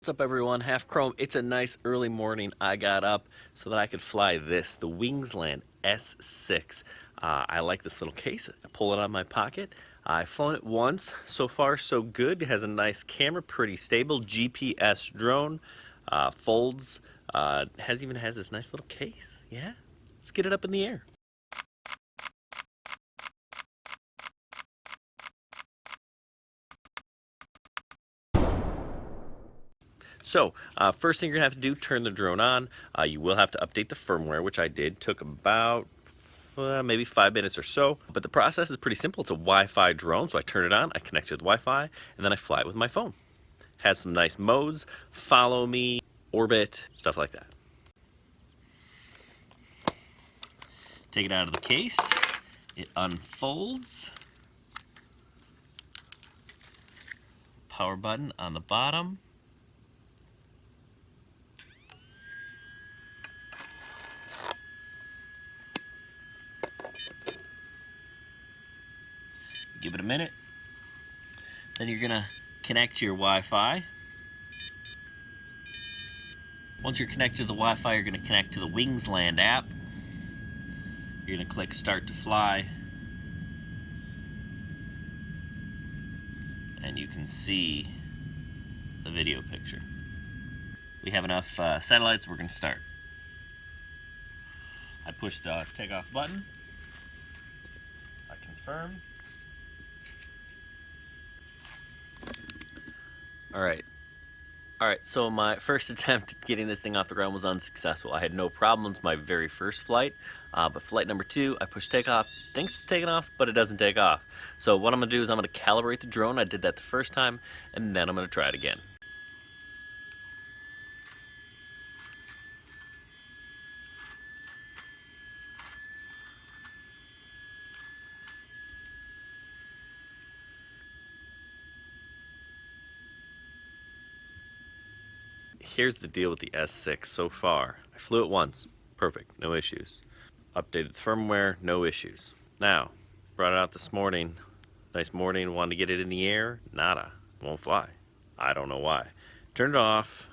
What's up everyone, Half Chrome. It's a nice early morning. I got up so that I could fly this, the Wingsland S6. I like this little case. I pull it out of my pocket. I've flown it once. So far so good. It has a nice camera, pretty stable. GPS drone. Folds. Even has this nice little case. Yeah, let's get it up in the air. So, first thing you're going to have to do, turn the drone on. You will have to update the firmware, which I did. Took about maybe 5 minutes or so. But the process is pretty simple. It's a Wi-Fi drone, so I turn it on, I connect to the Wi-Fi, and then I fly it with my phone. Has some nice modes, follow me, orbit, stuff like that. Take it out of the case. It unfolds. Power button on the bottom. Give it a minute. Then you're gonna connect to your Wi-Fi. Once you're connected to the Wi-Fi, you're gonna connect to the Wingsland app. You're gonna click Start to Fly. And you can see the video picture. We have enough satellites, we're gonna start. I push the takeoff button. I confirm. Alright, so my first attempt at getting this thing off the ground was unsuccessful. I had no problems my very first flight, but flight number 2, I push takeoff, thinks it's taking off, but it doesn't take off. So what I'm going to do is I'm going to calibrate the drone. I did that the first time, and then I'm going to try it again. Here's the deal with the S6 so far. I flew it once, perfect, no issues. Updated the firmware, no issues. Now, brought it out this morning, nice morning, wanted to get it in the air, nada, won't fly. I don't know why. Turned it off,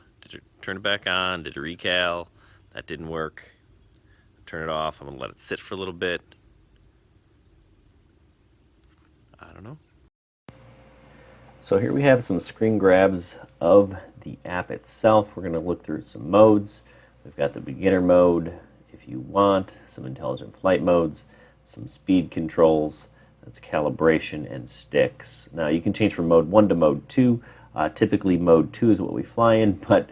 turned it back on, did a recal, that didn't work. Turn it off, I'm gonna let it sit for a little bit. I don't know. So here we have some screen grabs of the app itself. We're going to look through some modes. We've got the beginner mode, if you want, some intelligent flight modes, some speed controls, that's calibration and sticks. Now you can change from mode 1 to mode 2. Typically mode 2 is what we fly in, but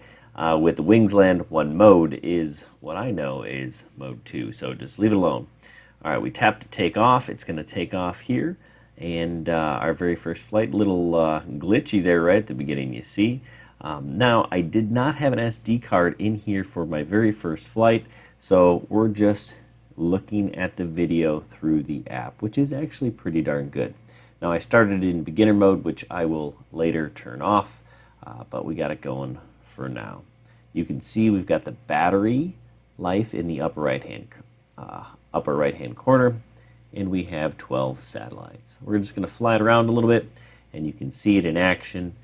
with the Wingsland, one mode is what I know is mode 2, so just leave it alone. Alright, we tap to take off. It's going to take off here. And our very first flight, little glitchy there right at the beginning, you see. Now, I did not have an SD card in here for my very first flight, so we're just looking at the video through the app, which is actually pretty darn good. Now, I started in beginner mode, which I will later turn off, but we got it going for now. You can see we've got the battery life in the upper right-hand corner. And we have 12 satellites. We're just going to fly it around a little bit, and you can see it in action.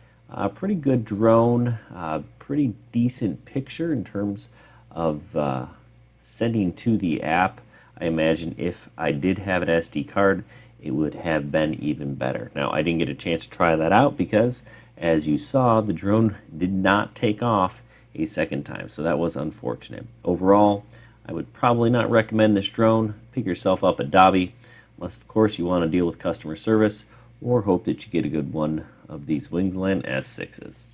Pretty good drone, pretty decent picture in terms of sending to the app. I imagine if I did have an SD card, it would have been even better. Now, I didn't get a chance to try that out because, as you saw, the drone did not take off a second time, so that was unfortunate. Overall, I would probably not recommend this drone. Pick yourself up a Dobby, unless of course you want to deal with customer service or hope that you get a good one of these Wingsland S6s.